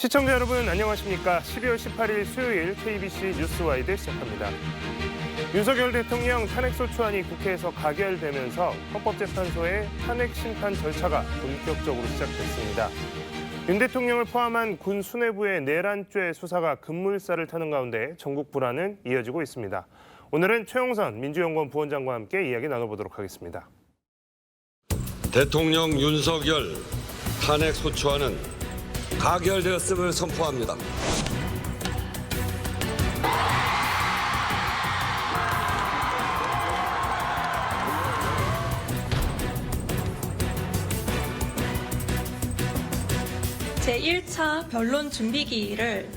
시청자 여러분 안녕하십니까? 12월 18일 수요일 KBC 뉴스와이드 시작합니다. 윤석열 대통령 탄핵소추안이 국회에서 가결되면서 헌법재판소의 탄핵 심판 절차가 본격적으로 시작됐습니다. 윤 대통령을 포함한 군 수뇌부의 내란죄 수사가 급물살을 타는 가운데 전국 불안은 이어지고 있습니다. 오늘은 최용선 민주연구원 부원장과 함께 이야기 나눠보도록 하겠습니다. 대통령 윤석열 탄핵소추안은 가결되었음을 선포합니다. 제1차 변론 준비기일을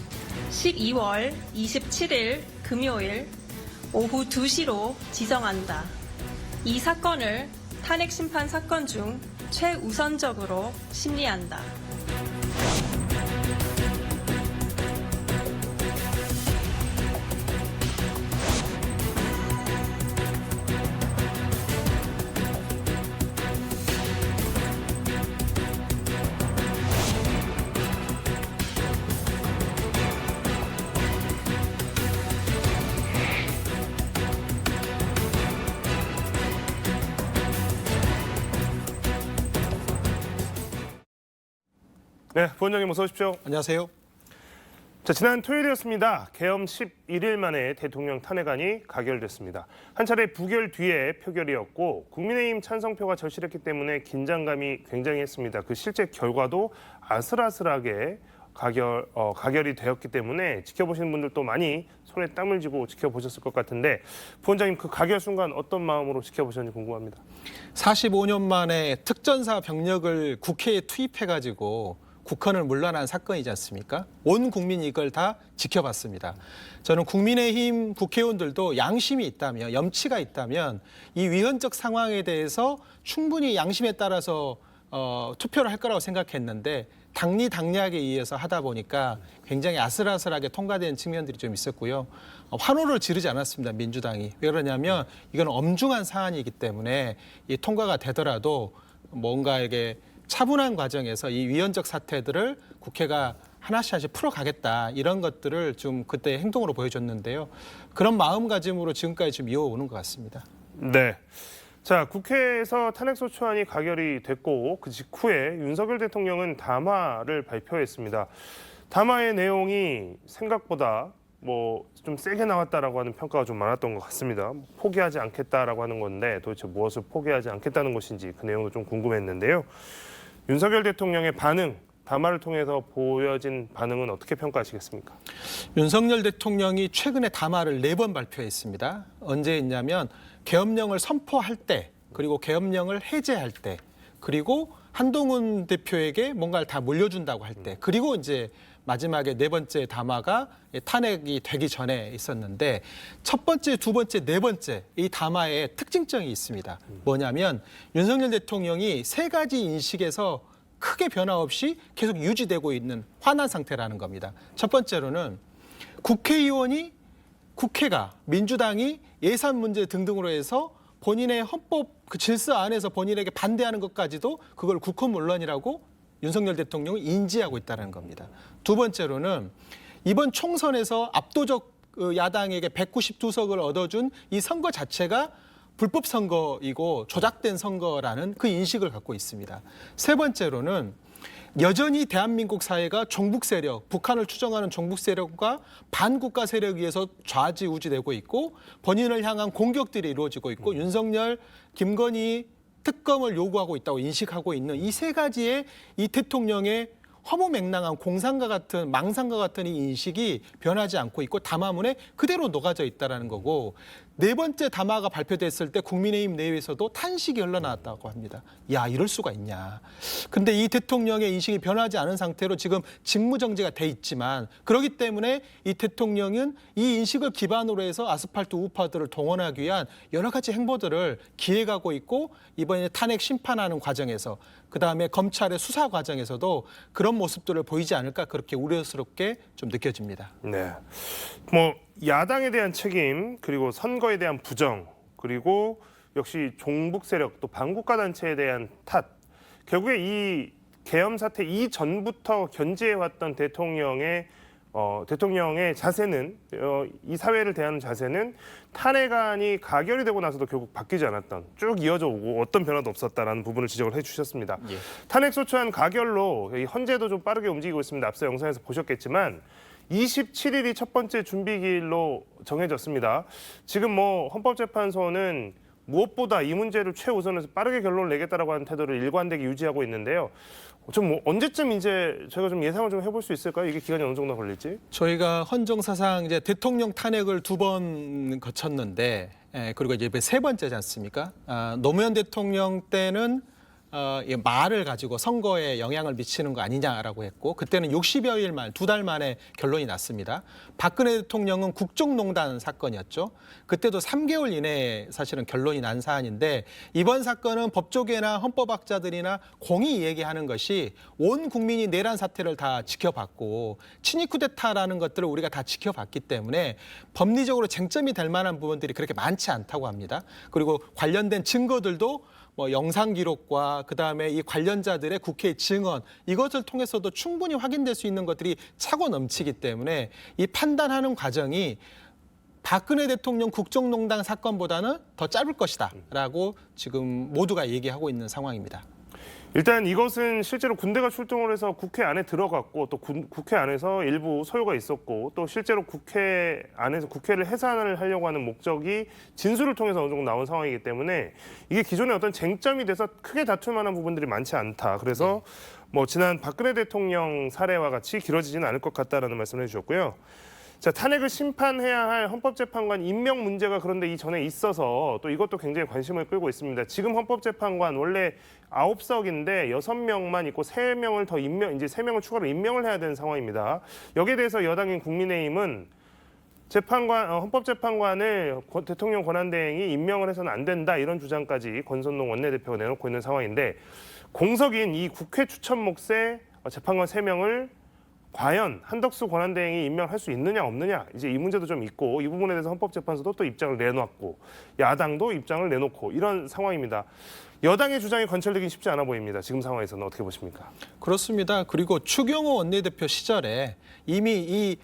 12월 27일 금요일 오후 2시로 지정한다. 이 사건을 탄핵심판 사건 중 최우선적으로 심리한다. 네, 부원장님 어서 오십시오. 안녕하세요. 자, 지난 토요일이었습니다. 개엄 11일 만에 대통령 탄핵안이 가결됐습니다. 한 차례 부결 뒤에 표결이었고 국민의힘 찬성표가 절실했기 때문에 긴장감이 굉장했습니다. 그 실제 결과도 아슬아슬하게 가결이 되었기 때문에 지켜보시는 분들도 많이 손에 땀을 쥐고 지켜보셨을 것 같은데 부원장님 그 가결 순간 어떤 마음으로 지켜보셨는지 궁금합니다. 45년 만에 특전사 병력을 국회에 투입해가지고 국헌을 물러난 사건이지 않습니까? 온 국민이 이걸 다 지켜봤습니다. 저는 국민의힘 국회의원들도 양심이 있다면, 염치가 있다면 이 위헌적 상황에 대해서 충분히 양심에 따라서 투표를 할 거라고 생각했는데 당리당략에 의해서 하다 보니까 굉장히 아슬아슬하게 통과된 측면들이 좀 있었고요. 환호를 지르지 않았습니다, 민주당이. 왜 그러냐면 이건 엄중한 사안이기 때문에 이 통과가 되더라도 뭔가 이게 차분한 과정에서 이 위헌적 사태들을 국회가 하나씩 풀어가겠다 이런 것들을 좀 그때 행동으로 보여줬는데요. 그런 마음가짐으로 지금까지 좀 이어오는 것 같습니다. 네. 자, 국회에서 탄핵소추안이 가결이 됐고 그 직후에 윤석열 대통령은 담화를 발표했습니다. 담화의 내용이 생각보다 좀 세게 나왔다라고 하는 평가가 좀 많았던 것 같습니다. 포기하지 않겠다라고 하는 건데 도대체 무엇을 포기하지 않겠다는 것인지 그 내용도 좀 궁금했는데요. 윤석열 대통령의 반응, 담화를 통해서 보여진 반응은 어떻게 평가하시겠습니까? 윤석열 대통령이 최근에 담화를 4번 발표했습니다. 언제 했냐면 계엄령을 선포할 때, 그리고 계엄령을 해제할 때, 그리고 한동훈 대표에게 뭔가를 다 물려준다고 할 때, 그리고 이제 마지막에 4번째 담화가 탄핵이 되기 전에 있었는데 첫 번째, 두 번째, 네 번째 이 담화에 특징점이 있습니다. 뭐냐면 윤석열 대통령이 3가지 인식에서 크게 변화 없이 계속 유지되고 있는 환한 상태라는 겁니다. 첫 번째로는 국회가 민주당이 예산 문제 등등으로 해서 본인의 헌법 그 질서 안에서 본인에게 반대하는 것까지도 그걸 국헌문란이라고 윤석열 대통령이 인지하고 있다는 겁니다. 두 번째로는 이번 총선에서 압도적 야당에게 192석을 얻어준 이 선거 자체가 불법 선거이고 조작된 선거라는 그 인식을 갖고 있습니다. 세 번째로는 여전히 대한민국 사회가 종북 세력, 북한을 추종하는 종북 세력과 반국가 세력에 의해서 좌지우지되고 있고 본인을 향한 공격들이 이루어지고 있고 윤석열, 김건희 특검을 요구하고 있다고 인식하고 있는 이 3가지의 이 대통령의 허무맹랑한 공상과 같은 망상과 같은 이 인식이 변하지 않고 있고 담화문에 그대로 녹아져 있다는 거고 4번째 담화가 발표됐을 때 국민의힘 내외에서도 탄식이 흘러나왔다고 합니다. 야, 이럴 수가 있냐. 근데 이 대통령의 인식이 변하지 않은 상태로 지금 직무정지가 돼 있지만 그렇기 때문에 이 대통령은 이 인식을 기반으로 해서 아스팔트 우파들을 동원하기 위한 여러 가지 행보들을 기획하고 있고 이번에 탄핵 심판하는 과정에서 그다음에 검찰의 수사 과정에서도 그런 모습들을 보이지 않을까 그렇게 우려스럽게 좀 느껴집니다. 네. 야당에 대한 책임 그리고 선거에 대한 부정 그리고 역시 종북 세력 또 반국가 단체에 대한 탓 결국에 이 계엄 사태 이전부터 견지해왔던 대통령의 자세는 이 사회를 대하는 자세는 탄핵안이 가결이 되고 나서도 결국 바뀌지 않았던 쭉 이어져 오고 어떤 변화도 없었다라는 부분을 지적을 해주셨습니다. 예. 탄핵소추안 가결로 이 헌재도 좀 빠르게 움직이고 있습니다. 앞서 영상에서 보셨겠지만 27일이 첫 번째 준비기일로 정해졌습니다. 지금 헌법재판소는 무엇보다 이 문제를 최우선해서 빠르게 결론을 내겠다라고 하는 태도를 일관되게 유지하고 있는데요. 좀 언제쯤 이제 저희가 좀 예상을 좀 해볼 수 있을까요? 이게 기간이 어느 정도 걸릴지? 저희가 헌정사상 이제 대통령 탄핵을 2번 거쳤는데, 그리고 이제 세 번째지 않습니까? 노무현 대통령 때는 이 말을 가지고 선거에 영향을 미치는 거 아니냐라고 했고, 그때는 60여일 만, 2달 만에 결론이 났습니다. 박근혜 대통령은 국정농단 사건이었죠. 그때도 3개월 이내에 사실은 결론이 난 사안인데, 이번 사건은 법조계나 헌법학자들이나 공히 얘기하는 것이 온 국민이 내란 사태를 다 지켜봤고 친위 쿠데타라는 것들을 우리가 다 지켜봤기 때문에 법리적으로 쟁점이 될 만한 부분들이 그렇게 많지 않다고 합니다. 그리고 관련된 증거들도 영상 기록과 그다음에 이 관련자들의 국회 증언, 이것을 통해서도 충분히 확인될 수 있는 것들이 차고 넘치기 때문에 이 판단하는 과정이 박근혜 대통령 국정농단 사건보다는 더 짧을 것이다라고 지금 모두가 얘기하고 있는 상황입니다. 일단 이것은 실제로 군대가 출동을 해서 국회 안에 들어갔고 또 국회 안에서 일부 소요가 있었고 또 실제로 국회 안에서 국회를 해산을 하려고 하는 목적이 진술을 통해서 어느 정도 나온 상황이기 때문에 이게 기존에 어떤 쟁점이 돼서 크게 다툴 만한 부분들이 많지 않다. 그래서 지난 박근혜 대통령 사례와 같이 길어지지는 않을 것 같다라는 말씀을 해주셨고요. 자, 탄핵을 심판해야 할 헌법재판관 임명 문제가 그런데 이전에 있어서 또 이것도 굉장히 관심을 끌고 있습니다. 지금 헌법재판관 원래 9석인데 6명만 있고 3명을 더 이제 3명을 추가로 임명을 해야 되는 상황입니다. 여기에 대해서 여당인 국민의힘은 헌법재판관을 대통령 권한대행이 임명을 해서는 안 된다 이런 주장까지 권선동 원내대표가 내놓고 있는 상황인데 공석인 이 국회 추천 몫의 재판관 3명을 과연 한덕수 권한대행이 임명할 수 있느냐 없느냐 이제 이 문제도 좀 있고 이 부분에 대해서 헌법재판소도 또 입장을 내놓았고 야당도 입장을 내놓고 이런 상황입니다. 여당의 주장이 관철되긴 쉽지 않아 보입니다. 지금 상황에서는 어떻게 보십니까? 그렇습니다. 그리고 추경호 원내대표 시절에 이미 이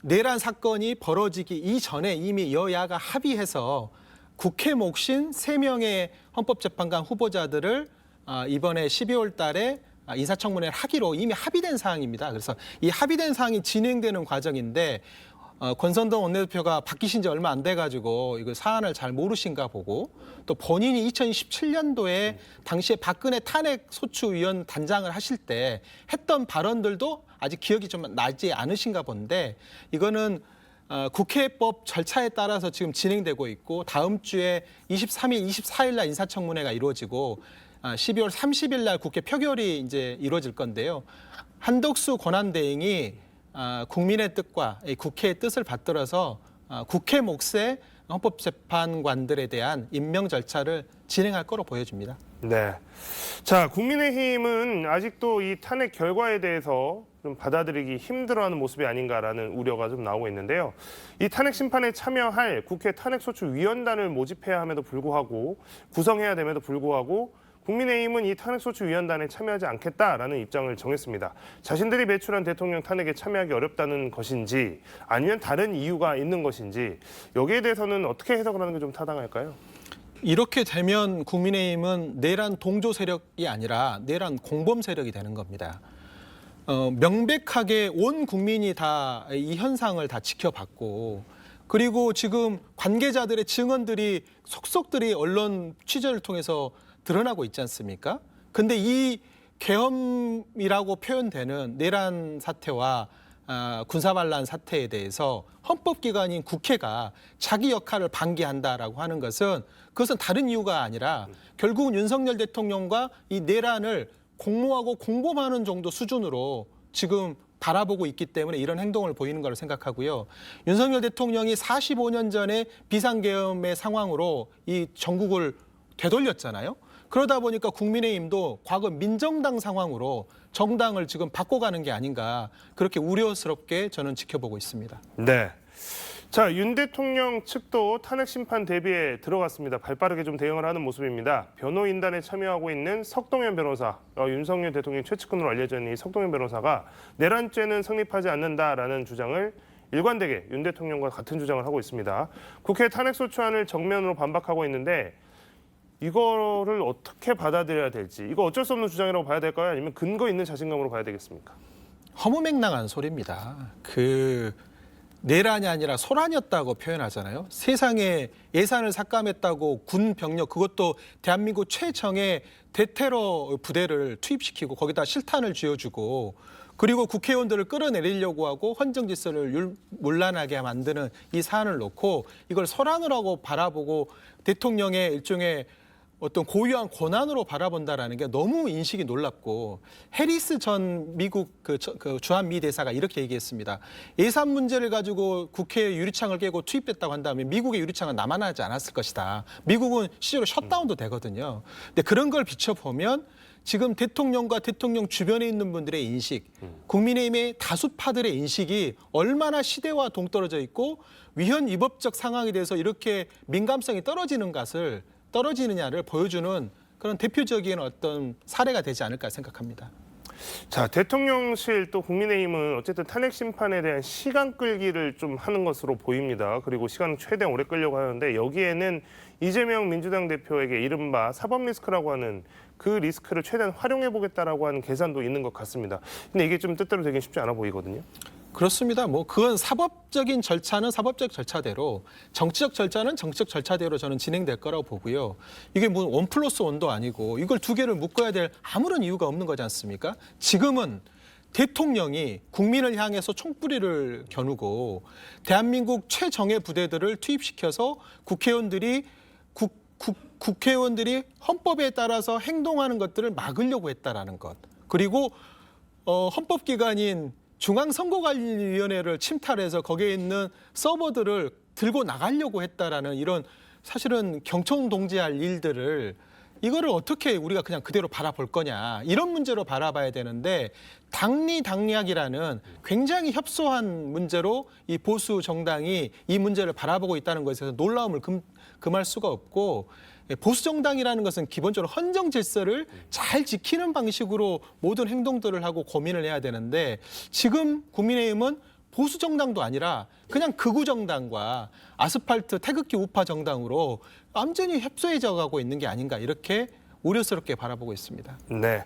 내란 사건이 벌어지기 이전에 이미 여야가 합의해서 국회 몫인 3명의 헌법재판관 후보자들을 이번에 12월 달에 인사청문회를 하기로 이미 합의된 사항입니다. 그래서 이 합의된 사항이 진행되는 과정인데 권선동 원내대표가 바뀌신 지 얼마 안 돼가지고 이거 사안을 잘 모르신가 보고 또 본인이 2017년도에 당시에 박근혜 탄핵소추위원 단장을 하실 때 했던 발언들도 아직 기억이 좀 나지 않으신가 본데 이거는 국회법 절차에 따라서 지금 진행되고 있고 다음 주에 23일, 24일 날 인사청문회가 이루어지고 12월 30일 날 국회 표결이 이제 이루어질 건데요. 한덕수 권한대행이 국민의 뜻과 국회의 뜻을 받들어서 국회 몫의 헌법재판관들에 대한 임명 절차를 진행할 거로 보여집니다. 네. 자, 국민의힘은 아직도 이 탄핵 결과에 대해서 좀 받아들이기 힘들어하는 모습이 아닌가라는 우려가 좀 나오고 있는데요. 이 탄핵 심판에 참여할 국회 탄핵소추위원단을 모집해야 함에도 불구하고 구성해야 됨에도 불구하고 국민의힘은 이 탄핵소추위원단에 참여하지 않겠다라는 입장을 정했습니다. 자신들이 배출한 대통령 탄핵에 참여하기 어렵다는 것인지 아니면 다른 이유가 있는 것인지 여기에 대해서는 어떻게 해석을 하는 게 좀 타당할까요? 이렇게 되면 국민의힘은 내란 동조 세력이 아니라 내란 공범 세력이 되는 겁니다. 명백하게 온 국민이 다 이 현상을 다 지켜봤고 그리고 지금 관계자들의 증언들이 속속들이 언론 취재를 통해서 드러나고 있지 않습니까? 근데 이 계엄이라고 표현되는 내란 사태와 군사반란 사태에 대해서 헌법기관인 국회가 자기 역할을 방기한다라고 하는 것은 그것은 다른 이유가 아니라 결국은 윤석열 대통령과 이 내란을 공모하고 공범하는 정도 수준으로 지금 바라보고 있기 때문에 이런 행동을 보이는 거라고 생각하고요. 윤석열 대통령이 45년 전에 비상계엄의 상황으로 이 전국을 되돌렸잖아요. 그러다 보니까 국민의힘도 과거 민정당 상황으로 정당을 지금 바꿔가는 게 아닌가 그렇게 우려스럽게 저는 지켜보고 있습니다. 네. 자, 윤 대통령 측도 탄핵 심판 대비에 들어갔습니다. 발빠르게 좀 대응을 하는 모습입니다. 변호인단에 참여하고 있는 석동현 변호사, 윤석열 대통령 최측근으로 알려져 있는 이 석동현 변호사가 내란죄는 성립하지 않는다라는 주장을 일관되게 윤 대통령과 같은 주장을 하고 있습니다. 국회 탄핵소추안을 정면으로 반박하고 있는데 이거를 어떻게 받아들여야 될지, 이거 어쩔 수 없는 주장이라고 봐야 될까요? 아니면 근거 있는 자신감으로 봐야 되겠습니까? 허무맹랑한 소리입니다. 내란이 아니라 소란이었다고 표현하잖아요. 세상에 예산을 삭감했다고 군 병력, 그것도 대한민국 최정의 대테러 부대를 투입시키고 거기다 실탄을 쥐어주고 그리고 국회의원들을 끌어내리려고 하고 헌정 질서를 문란하게 만드는 이 사안을 놓고 이걸 소란으로 바라보고 대통령의 일종의 어떤 고유한 권한으로 바라본다라는 게 너무 인식이 놀랍고, 해리스 전 미국 주한미 대사가 이렇게 얘기했습니다. 예산 문제를 가지고 국회에 유리창을 깨고 투입됐다고 한다면 미국의 유리창은 남아나지 않았을 것이다. 미국은 실제로 셧다운도 되거든요. 근데 그런 걸 비춰보면 지금 대통령과 대통령 주변에 있는 분들의 인식, 국민의힘의 다수파들의 인식이 얼마나 시대와 동떨어져 있고 위헌 위법적 상황에 대해서 이렇게 민감성이 떨어지느냐를 보여주는 그런 대표적인 어떤 사례가 되지 않을까 생각합니다. 자, 대통령실 또 국민의힘은 어쨌든 탄핵 심판에 대한 시간 끌기를 좀 하는 것으로 보입니다. 그리고 시간을 최대한 오래 끌려고 하는데 여기에는 이재명 민주당 대표에게 이른바 사법 리스크라고 하는 그 리스크를 최대한 활용해 보겠다라고 하는 계산도 있는 것 같습니다. 근데 이게 좀 뜻대로 되긴 쉽지 않아 보이거든요. 그렇습니다. 그건 사법적인 절차는 사법적 절차대로, 정치적 절차는 정치적 절차대로 저는 진행될 거라고 보고요. 이게 뭐 1+1도 아니고 이걸 두 개를 묶어야 될 아무런 이유가 없는 거지 않습니까? 지금은 대통령이 국민을 향해서 총뿌리를 겨누고 대한민국 최정예 부대들을 투입시켜서 국회의원들이 헌법에 따라서 행동하는 것들을 막으려고 했다라는 것. 그리고 헌법기관인 중앙선거관리위원회를 침탈해서 거기에 있는 서버들을 들고 나가려고 했다라는 이런 사실은 경청동지할 일들을, 이거를 어떻게 우리가 그냥 그대로 바라볼 거냐, 이런 문제로 바라봐야 되는데 당리당략이라는 굉장히 협소한 문제로 이 보수 정당이 이 문제를 바라보고 있다는 것에서 놀라움을 금할 수가 없고, 보수 정당이라는 것은 기본적으로 헌정 질서를 잘 지키는 방식으로 모든 행동들을 하고 고민을 해야 되는데 지금 국민의힘은 보수 정당도 아니라 그냥 극우 정당과 아스팔트 태극기 우파 정당으로 완전히 협소해져 가고 있는 게 아닌가, 이렇게 우려스럽게 바라보고 있습니다. 네.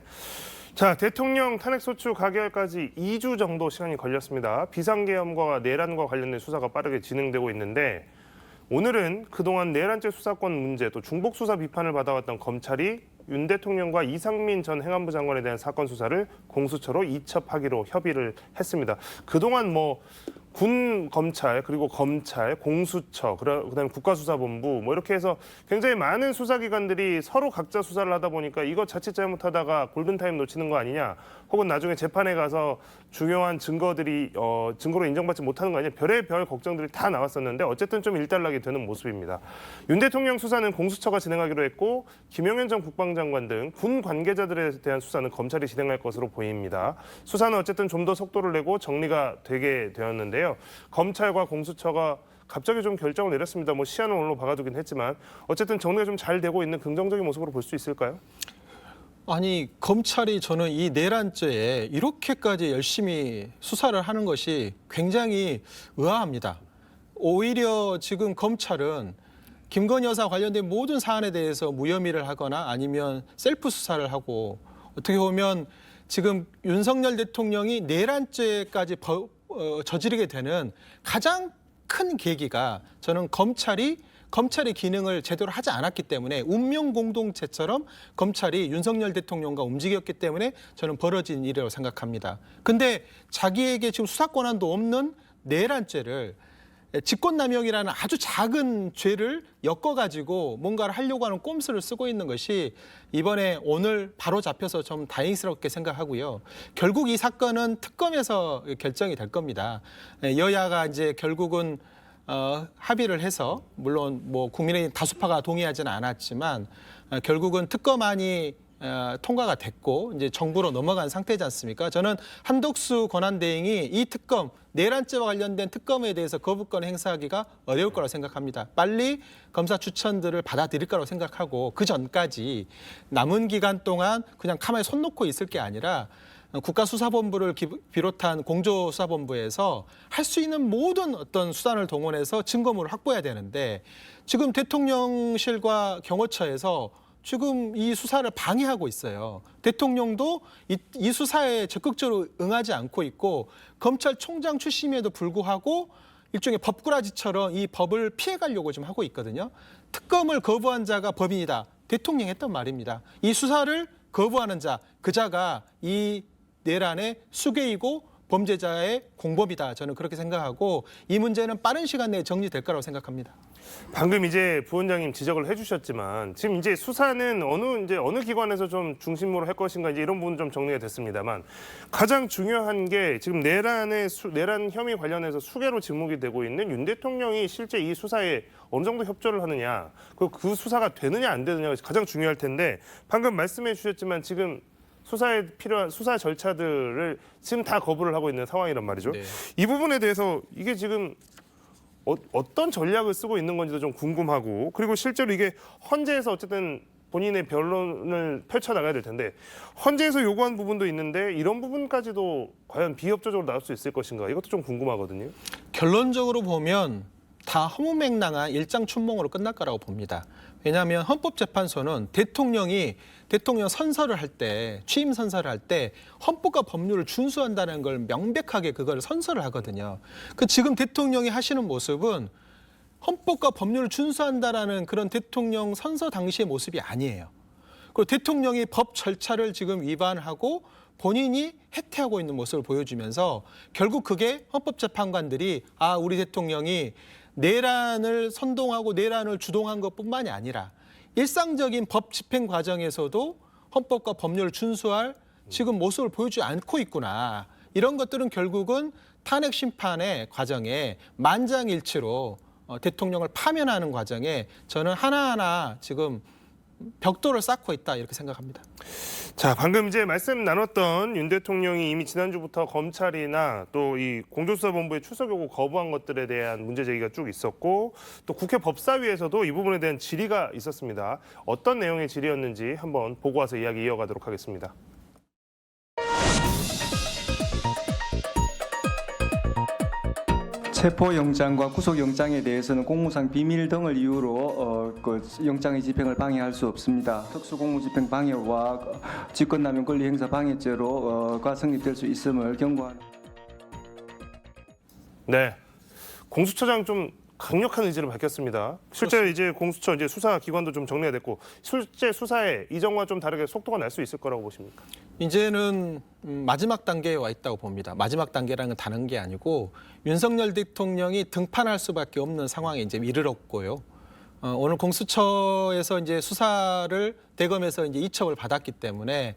자, 대통령 탄핵소추 가결까지 2주 정도 시간이 걸렸습니다. 비상계엄과 내란과 관련된 수사가 빠르게 진행되고 있는데 오늘은 그동안 내란죄 수사권 문제, 또 중복수사 비판을 받아왔던 검찰이 윤 대통령과 이상민 전 행안부 장관에 대한 사건 수사를 공수처로 이첩하기로 협의를 했습니다. 그동안 군 검찰, 그리고 검찰, 공수처, 그다음에 국가수사본부 이렇게 해서 굉장히 많은 수사기관들이 서로 각자 수사를 하다 보니까 이거 자칫 잘못하다가 골든타임 놓치는 거 아니냐, 혹은 나중에 재판에 가서 중요한 증거들이 증거로 인정받지 못하는 거 아니냐, 별의별 걱정들이 다 나왔었는데 어쨌든 좀 일단락이 되는 모습입니다. 윤 대통령 수사는 공수처가 진행하기로 했고 김용현 전 국방장관 등 군 관계자들에 대한 수사는 검찰이 진행할 것으로 보입니다. 수사는 어쨌든 좀 더 속도를 내고 정리가 되게 되었는데요. 검찰과 공수처가 갑자기 좀 결정을 내렸습니다. 시한은 오늘로 박아두긴 했지만 어쨌든 정리가 좀 잘 되고 있는 긍정적인 모습으로 볼 수 있을까요? 아니, 검찰이 저는 이 내란죄에 이렇게까지 열심히 수사를 하는 것이 굉장히 의아합니다. 오히려 지금 검찰은 김건희 여사 관련된 모든 사안에 대해서 무혐의를 하거나 아니면 셀프 수사를 하고, 어떻게 보면 지금 윤석열 대통령이 내란죄까지 저지르게 되는 가장 큰 계기가, 저는 검찰의 기능을 제대로 하지 않았기 때문에, 운명 공동체처럼 검찰이 윤석열 대통령과 움직였기 때문에 저는 벌어진 일이라고 생각합니다. 근데 자기에게 지금 수사 권한도 없는 내란죄를, 직권남용이라는 아주 작은 죄를 엮어가지고 뭔가를 하려고 하는 꼼수를 쓰고 있는 것이 이번에 오늘 바로 잡혀서 좀 다행스럽게 생각하고요. 결국 이 사건은 특검에서 결정이 될 겁니다. 여야가 이제 결국은 합의를 해서, 물론 국민의힘 다수파가 동의하지는 않았지만 결국은 특검안이 통과가 됐고 이제 정부로 넘어간 상태지 않습니까? 저는 한덕수 권한대행이 이 특검 내란죄와 관련된 특검에 대해서 거부권 행사하기가 어려울 거라고 생각합니다. 빨리 검사 추천들을 받아들일 거라고 생각하고 그 전까지 남은 기간 동안 그냥 가만히 손 놓고 있을 게 아니라 국가수사본부를 비롯한 공조수사본부에서 할 수 있는 모든 어떤 수단을 동원해서 증거물을 확보해야 되는데 지금 대통령실과 경호처에서 지금 이 수사를 방해하고 있어요. 대통령도 이 수사에 적극적으로 응하지 않고 있고 검찰총장 출신임에도 불구하고 일종의 법꾸라지처럼 이 법을 피해가려고 지금 하고 있거든요. 특검을 거부한 자가 법인이다. 대통령이 했던 말입니다. 이 수사를 거부하는 자, 그 자가 이 내란의 수괴이고 범죄자의 공범이다. 저는 그렇게 생각하고 이 문제는 빠른 시간 내에 정리될 거라고 생각합니다. 방금 이제 부원장님 지적을 해주셨지만 지금 이제 수사는 어느 기관에서 좀 중심으로 할 것인가 이제 이런 부분 좀 정리가 됐습니다만 가장 중요한 게 지금 내란 혐의 관련해서 수개로 지목이 되고 있는 윤 대통령이 실제 이 수사에 어느 정도 협조를 하느냐 그 수사가 되느냐 안 되느냐가 가장 중요할 텐데 방금 말씀해 주셨지만 지금 수사에 필요한 수사 절차들을 지금 다 거부를 하고 있는 상황이란 말이죠. 네. 이 부분에 대해서 이게 지금 어떤 전략을 쓰고 있는 건지도 좀 궁금하고 그리고 실제로 이게 헌재에서 어쨌든 본인의 변론을 펼쳐나가야 될 텐데 헌재에서 요구한 부분도 있는데 이런 부분까지도 과연 비협조적으로 나올 수 있을 것인가 이것도 좀 궁금하거든요. 결론적으로 보면 다 허무맹랑한 일장춘몽으로 끝날 거라고 봅니다. 왜냐하면 헌법재판소는 대통령 선서를 할 때, 취임 선서를 할 때 헌법과 법률을 준수한다는 걸 명백하게 그걸 선서를 하거든요. 지금 대통령이 하시는 모습은 헌법과 법률을 준수한다라는 그런 대통령 선서 당시의 모습이 아니에요. 그리고 대통령이 법 절차를 지금 위반하고 본인이 해태하고 있는 모습을 보여주면서 결국 그게 헌법재판관들이 우리 대통령이 내란을 선동하고 내란을 주동한 것뿐만이 아니라 일상적인 법 집행 과정에서도 헌법과 법률을 준수할 지금 모습을 보여주지 않고 있구나. 이런 것들은 결국은 탄핵 심판의 과정에 만장일치로 대통령을 파면하는 과정에 저는 하나하나 지금 벽돌을 쌓고 있다 이렇게 생각합니다. 자, 방금 이제 말씀 나눴던 윤 대통령이 이미 지난주부터 검찰이나 또 이 공조수사본부의 출석 요구 거부한 것들에 대한 문제 제기가 쭉 있었고 또 국회 법사위에서도 이 부분에 대한 질의가 있었습니다. 어떤 내용의 질의였는지 한번 보고 와서 이야기 이어가도록 하겠습니다. 체포영장과 구속영장에 대해서는 공무상 비밀 등을 이유로 영장의 집행을 방해할 수 없습니다. 특수공무집행 방해와 직권남용 권리행사 방해죄로가 성립될 수 있음을 경고하는. 네, 공수처장 좀 강력한 의지를 밝혔습니다. 실제 이제 공수처 이제 수사 기관도 좀 정리가 됐고 실제 수사에 이전과 좀 다르게 속도가 날 수 있을 거라고 보십니까? 이제는 마지막 단계에 와 있다고 봅니다. 마지막 단계라는 건 다른 게 아니고 윤석열 대통령이 등판할 수밖에 없는 상황에 이제 이르렀고요. 오늘 공수처에서 이제 수사를 대검에서 이제 이첩을 받았기 때문에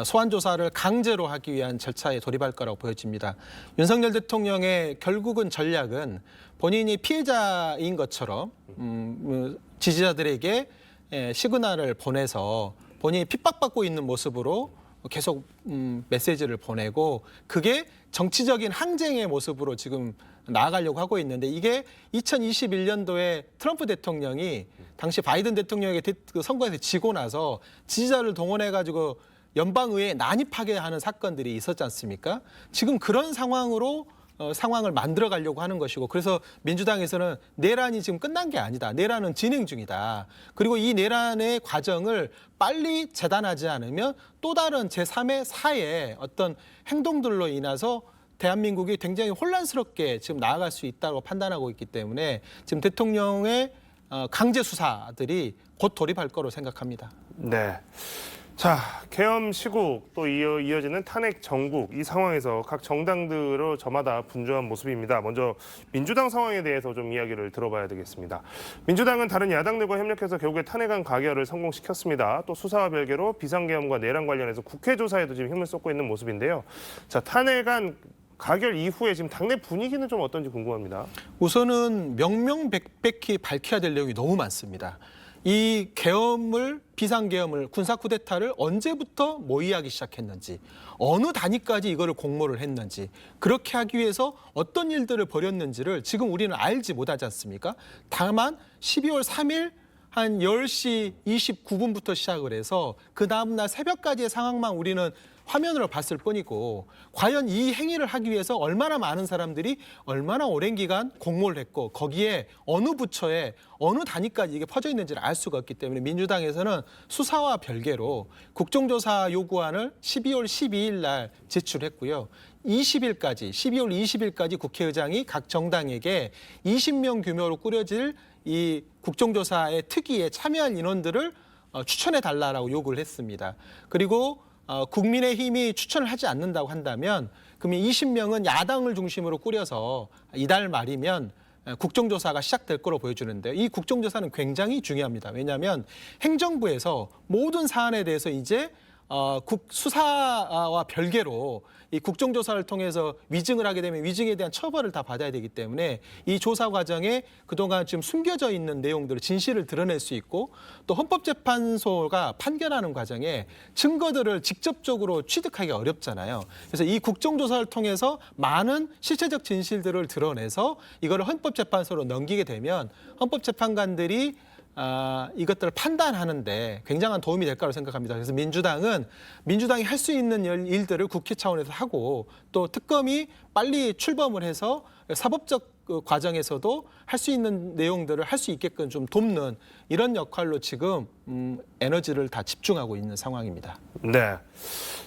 소환 조사를 강제로 하기 위한 절차에 돌입할 거라고 보여집니다. 윤석열 대통령의 결국은 전략은 본인이 피해자인 것처럼 지지자들에게 시그널을 보내서 본인이 핍박받고 있는 모습으로 계속 메시지를 보내고 그게 정치적인 항쟁의 모습으로 지금 나아가려고 하고 있는데 이게 2021년도에 트럼프 대통령이 당시 바이든 대통령에게 선거에서 지고 나서 지지자를 동원해가지고 연방의회에 난입하게 하는 사건들이 있었지 않습니까? 지금 그런 상황으로 상황을 만들어 가려고 하는 것이고 그래서 민주당에서는 내란이 지금 끝난 게 아니다. 내란은 진행 중이다. 그리고 이 내란의 과정을 빨리 재단하지 않으면 또 다른 제3의 사의 어떤 행동들로 인해서 대한민국이 굉장히 혼란스럽게 지금 나아갈 수 있다고 판단하고 있기 때문에 지금 대통령의 강제 수사들이 곧 돌입할 거로 생각합니다. 네. 자, 계엄 시국 또 이어지는 탄핵 정국 이 상황에서 각 정당들로 저마다 분주한 모습입니다. 먼저 민주당 상황에 대해서 좀 이야기를 들어봐야 되겠습니다. 민주당은 다른 야당들과 협력해서 결국에 탄핵안 가결을 성공시켰습니다. 또 수사와 별개로 비상계엄과 내란 관련해서 국회 조사에도 지금 힘을 쏟고 있는 모습인데요. 자, 탄핵안 가결 이후에 지금 당내 분위기는 좀 어떤지 궁금합니다. 우선은 명명백백히 밝혀야 될 내용이 너무 많습니다. 이 계엄을 비상계엄을 군사 쿠데타를 언제부터 모의하기 시작했는지 어느 단위까지 이거를 공모를 했는지 그렇게 하기 위해서 어떤 일들을 벌였는지를 지금 우리는 알지 못하지 않습니까? 다만 12월 3일 한 10시 29분부터 시작을 해서 그 다음날 새벽까지의 상황만 우리는 화면으로 봤을 뿐이고 과연 이 행위를 하기 위해서 얼마나 많은 사람들이 얼마나 오랜 기간 공모를 했고 거기에 어느 부처에 어느 단위까지 이게 퍼져 있는지를 알 수가 없기 때문에 민주당에서는 수사와 별개로 국정조사 요구안을 12월 12일 날 제출했고요. 20일까지 12월 20일까지 국회의장이 각 정당에게 20명 규모로 꾸려질 이 국정조사의 특위에 참여할 인원들을 추천해 달라고 요구를 했습니다. 그리고 국민의힘이 추천을 하지 않는다고 한다면 그러면 20명은 야당을 중심으로 꾸려서 이달 말이면 국정조사가 시작될 거로 보여주는데 이 국정조사는 굉장히 중요합니다. 왜냐하면 행정부에서 모든 사안에 대해서 이제 수사와 별개로 이 국정조사를 통해서 위증을 하게 되면 위증에 대한 처벌을 다 받아야 되기 때문에 이 조사 과정에 그동안 지금 숨겨져 있는 내용들을 진실을 드러낼 수 있고 또 헌법재판소가 판결하는 과정에 증거들을 직접적으로 취득하기 어렵잖아요. 그래서 이 국정조사를 통해서 많은 실체적 진실들을 드러내서 이거를 헌법재판소로 넘기게 되면 헌법재판관들이 이것들을 판단하는데 굉장한 도움이 될 거라고 생각합니다. 그래서 민주당이 할 수 있는 일들을 국회 차원에서 하고 또 특검이 빨리 출범을 해서 사법적 과정에서도 할 수 있는 내용들을 할 수 있게끔 좀 돕는 이런 역할로 지금 에너지를 다 집중하고 있는 상황입니다. 네.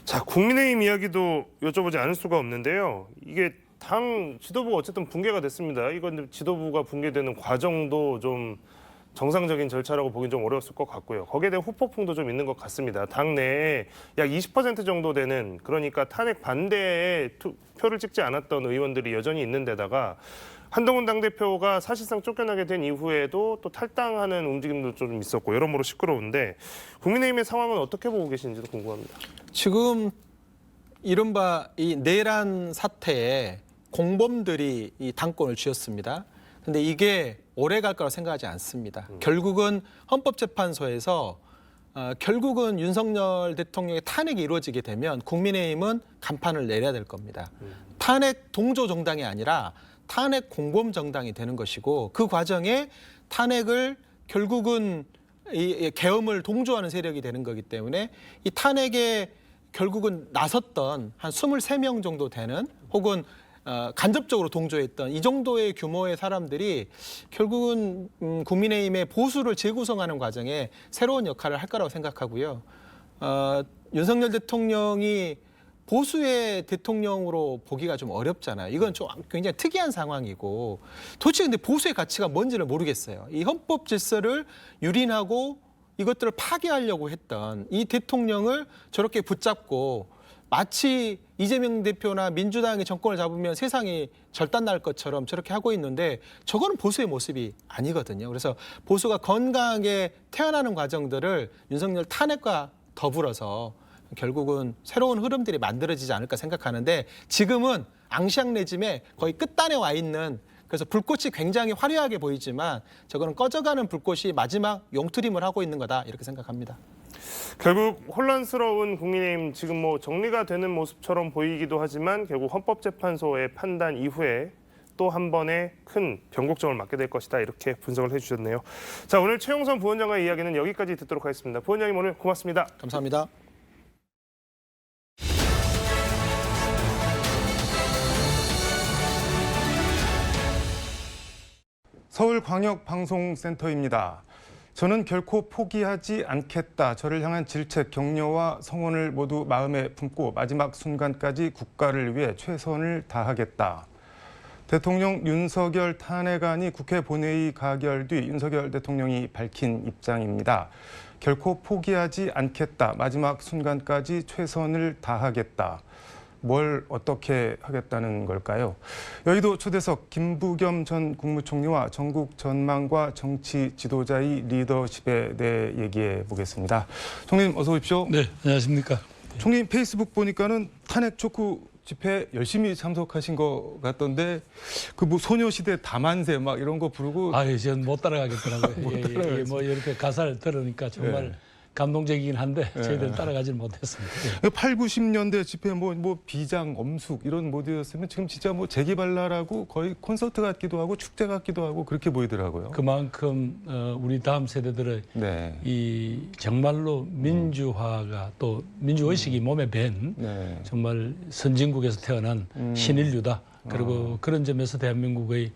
자, 국민의힘 이야기도 여쭤보지 않을 수가 없는데요. 이게 당 지도부가 어쨌든 붕괴가 됐습니다. 이건 지도부가 붕괴되는 과정도 좀 정상적인 절차라고 보긴 좀 어려웠을 것 같고요. 거기에 대한 후폭풍도 좀 있는 것 같습니다. 당내에 약 20% 정도 되는 그러니까 탄핵 반대에 표를 찍지 않았던 의원들이 여전히 있는 데다가 한동훈 당대표가 사실상 쫓겨나게 된 이후에도 또 탈당하는 움직임도 좀 있었고 여러모로 시끄러운데 국민의힘의 상황은 어떻게 보고 계신지도 궁금합니다. 지금 이른바 이 내란 사태에 공범들이 이 당권을 쥐었습니다. 근데 이게 오래 갈 거라고 생각하지 않습니다. 결국은 헌법재판소에서 결국은 윤석열 대통령의 탄핵이 이루어지게 되면 국민의힘은 간판을 내려야 될 겁니다. 탄핵 동조 정당이 아니라 탄핵 공범 정당이 되는 것이고 그 과정에 탄핵을 결국은 이 계엄을 동조하는 세력이 되는 거기 때문에 이 탄핵에 결국은 나섰던 한 23명 정도 되는 혹은 간접적으로 동조했던 이 정도의 규모의 사람들이 결국은 국민의힘의 보수를 재구성하는 과정에 새로운 역할을 할 거라고 생각하고요. 윤석열 대통령이 보수의 대통령으로 보기가 좀 어렵잖아요. 이건 좀 굉장히 특이한 상황이고 도대체 근데 보수의 가치가 뭔지를 모르겠어요. 이 헌법 질서를 유린하고 이것들을 파괴하려고 했던 이 대통령을 저렇게 붙잡고 마치 이재명 대표나 민주당이 정권을 잡으면 세상이 절단날 것처럼 저렇게 하고 있는데 저거는 보수의 모습이 아니거든요. 그래서 보수가 건강하게 태어나는 과정들을 윤석열 탄핵과 더불어서 결국은 새로운 흐름들이 만들어지지 않을까 생각하는데 지금은 앙시앙레짐에 거의 끝단에 와 있는 그래서 불꽃이 굉장히 화려하게 보이지만 저거는 꺼져가는 불꽃이 마지막 용트림을 하고 있는 거다 이렇게 생각합니다. 결국 혼란스러운 국민의힘 지금 뭐 정리가 되는 모습처럼 보이기도 하지만 결국 헌법재판소의 판단 이후에 또 한 번의 큰 변곡점을 맞게 될 것이다 이렇게 분석을 해주셨네요. 자, 오늘 최용선 부원장과의 이야기는 여기까지 듣도록 하겠습니다. 부원장님 오늘 고맙습니다. 감사합니다. 서울광역방송센터입니다. 저는 결코 포기하지 않겠다. 저를 향한 질책, 격려와 성원을 모두 마음에 품고 마지막 순간까지 국가를 위해 최선을 다하겠다. 대통령 윤석열 탄핵안이 국회 본회의 가결 뒤 윤석열 대통령이 밝힌 입장입니다. 결코 포기하지 않겠다. 마지막 순간까지 최선을 다하겠다. 뭘 어떻게 하겠다는 걸까요? 여의도 초대석 김부겸 전 국무총리와 전국 전망과 정치 지도자의 리더십에 대해 얘기해 보겠습니다. 총리님 어서 오십시오. 네, 안녕하십니까. 총리님 페이스북 보니까는 탄핵 촉구 집회 열심히 참석하신 것 같던데 그 뭐 소녀시대 다만세 막 이런 거 부르고 저는 못 따라가겠더라고요. 예, 뭐 이렇게 가사를 들으니까 정말 예. 감동적이긴 한데 저희들은 따라가지는 못했습니다. 예. 8, 90년대 집회 뭐 비장, 엄숙 이런 모드였으면 지금 진짜 뭐 재기발랄하고 거의 콘서트 같기도 하고 축제 같기도 하고 그렇게 보이더라고요. 그만큼 우리 다음 세대들의 네. 이 정말로 민주화가 또 민주의식이 몸에 밴 네. 정말 선진국에서 태어난 신인류다. 그리고 그런 점에서 대한민국의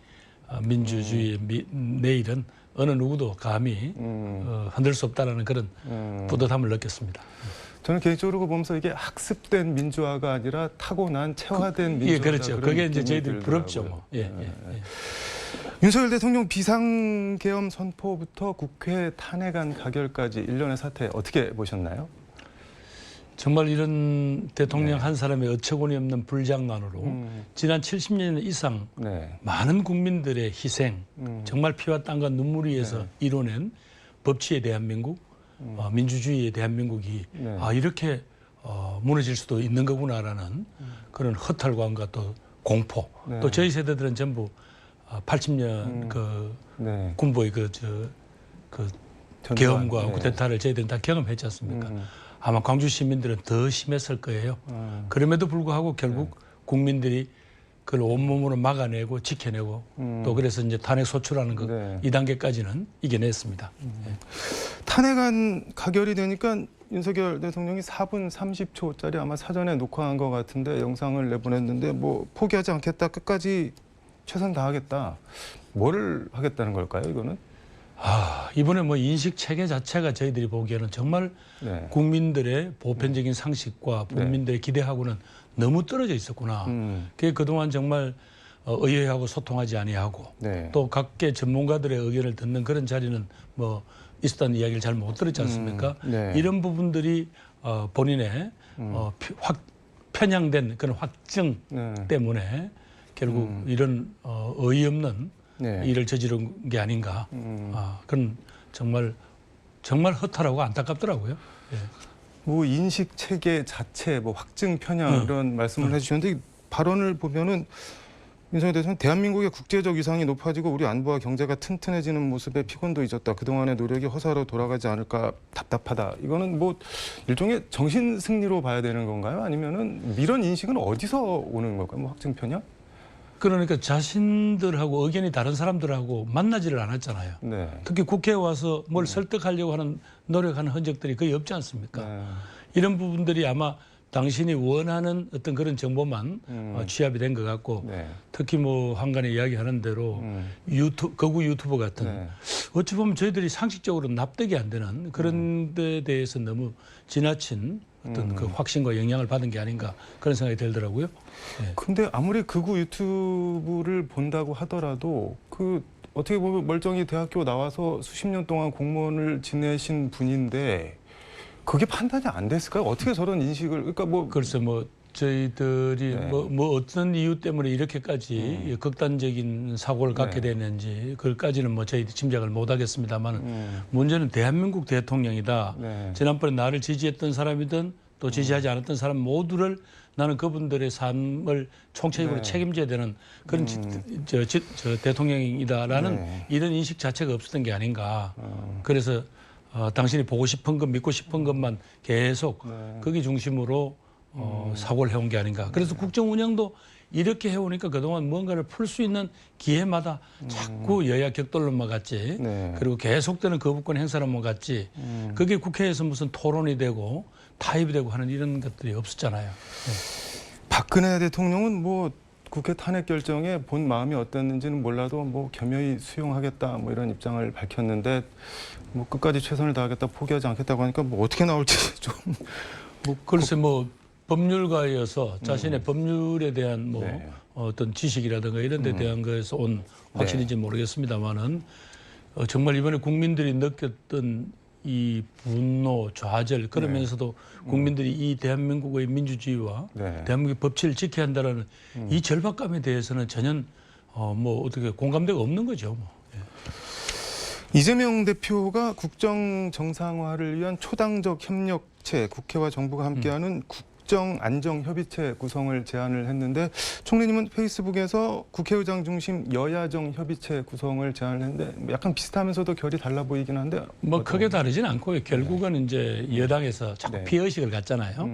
민주주의의 내일은 어느 누구도 감히 흔들 수 없다라는 그런 뿌듯함을 느꼈습니다. 저는 개인적으로 보면서 이게 학습된 민주화가 아니라 타고난 체화된 민주화. 예, 그렇죠. 그게 이제 저희들이 부럽죠. 뭐. 예. 윤석열 대통령 비상계엄 선포부터 국회 탄핵안 가결까지 일련의 사태 어떻게 보셨나요? 정말 이런 대통령 한 사람의 어처구니 없는 불장난으로 지난 70년 이상 네. 많은 국민들의 희생, 정말 피와 땀과 눈물 위에서 이뤄낸 법치의 대한민국, 민주주의의 대한민국이 네. 이렇게 무너질 수도 있는 거구나라는 그런 허탈감과 또 공포. 네. 또 저희 세대들은 전부 80년 그 네. 군부의 계엄과 네. 쿠데타를 저희들은 다 경험했지 않습니까? 아마 광주 시민들은 더 심했을 거예요. 그럼에도 불구하고 결국 국민들이 그걸 온몸으로 막아내고 지켜내고 또 그래서 이제 탄핵 소추라는 것 네. 2단계까지는 이겨냈습니다. 탄핵안 가결이 되니까 윤석열 대통령이 4분 30초짜리 아마 사전에 녹화한 것 같은데 영상을 내보냈는데 뭐 포기하지 않겠다, 끝까지 최선 다하겠다. 뭐를 하겠다는 걸까요, 이거는? 이번에 뭐 인식 체계 자체가 저희들이 보기에는 정말 네. 국민들의 보편적인 상식과 국민들의 기대하고는 너무 떨어져 있었구나. 그게 그동안 정말 의회하고 소통하지 아니하고 네. 또 각계 전문가들의 의견을 듣는 그런 자리는 뭐 있었다는 이야기를 잘 못 들었지 않습니까? 네. 이런 부분들이 본인의 편향된 그런 확증 네. 때문에 결국 이런 어이없는 네. 일을 저지른 게 아닌가. 그런 정말 허탈하고 안타깝더라고요. 예. 뭐 인식 체계 자체, 뭐 확증 편향 이런 말씀을 해주셨는데 발언을 보면은 윤석열 대통령 대한민국의 국제적 위상이 높아지고 우리 안보와 경제가 튼튼해지는 모습에 피곤도 잊었다. 그동안의 노력이 허사로 돌아가지 않을까 답답하다. 이거는 뭐 일종의 정신 승리로 봐야 되는 건가요? 아니면은 이런 인식은 어디서 오는 걸까요? 뭐 확증 편향? 그러니까 자신들하고 의견이 다른 사람들하고 만나지를 않았잖아요. 네. 특히 국회에 와서 뭘 설득하려고 하는 노력하는 흔적들이 거의 없지 않습니까? 네. 이런 부분들이 아마 당신이 원하는 어떤 그런 정보만 취합이 된 것 같고 네. 특히 뭐 한간에 이야기하는 대로 거구 유튜버 같은 네. 어찌 보면 저희들이 상식적으로 납득이 안 되는 그런 데 대해서 너무 지나친 어떤 그 확신과 영향을 받은 게 아닌가 그런 생각이 들더라고요. 예. 근데 아무리 극우 유튜브를 본다고 하더라도 그 어떻게 보면 멀쩡히 대학교 나와서 수십 년 동안 공무원을 지내신 분인데 그게 판단이 안 됐을까요? 어떻게 저런 인식을 그러니까 뭐 글쎄 뭐 저희들이 네. 뭐 어떤 이유 때문에 이렇게까지 극단적인 사고를 갖게 됐는지 그걸까지는 뭐 저희들이 짐작을 못 하겠습니다만 문제는 대한민국 대통령이다. 네. 지난번에 나를 지지했던 사람이든 또 지지하지 않았던 사람 모두를 나는 그분들의 삶을 총체적으로 네. 책임져야 되는 그런 저 대통령이다라는 네. 이런 인식 자체가 없었던 게 아닌가. 그래서 당신이 보고 싶은 것, 믿고 싶은 것만 계속 거기 중심으로 사고를 해온 게 아닌가. 그래서 국정 운영도 이렇게 해오니까 그동안 뭔가를 풀 수 있는 기회마다 자꾸 여야 격돌론만 같지. 네. 그리고 계속되는 거부권 행사론만 같지. 그게 국회에서 무슨 토론이 되고 타협이 되고 하는 이런 것들이 없었잖아요. 박근혜 대통령은 뭐 국회 탄핵 결정에 본 마음이 어땠는지는 몰라도 뭐 겸허히 수용하겠다 뭐 이런 입장을 밝혔는데 뭐 끝까지 최선을 다하겠다 포기하지 않겠다고 하니까 뭐 어떻게 나올지 좀 글쎄 뭐 법률가여서 자신의 법률에 대한 뭐 네. 어떤 지식이라든가 이런 데 대한 거에서 온 확신인지 모르겠습니다만은 정말 이번에 국민들이 느꼈던 이 분노, 좌절 그러면서도 국민들이 이 대한민국의 민주주의와 네. 대한민국의 법치를 지켜야 한다는 이 절박감에 대해서는 전혀 뭐 어떻게 공감대가 없는 거죠. 뭐. 예. 이재명 대표가 국정 정상화를 위한 초당적 협력체 국회와 정부가 함께하는 국정안정협의체 구성을 제안을 했는데 총리님은 페이스북에서 국회의장 중심 여야정 협의체 구성을 제안을 했는데 약간 비슷하면서도 결이 달라 보이긴 한데 뭐 크게 다르진 않고요. 결국은 이제 여당에서 자꾸 네. 피의식을 갖잖아요.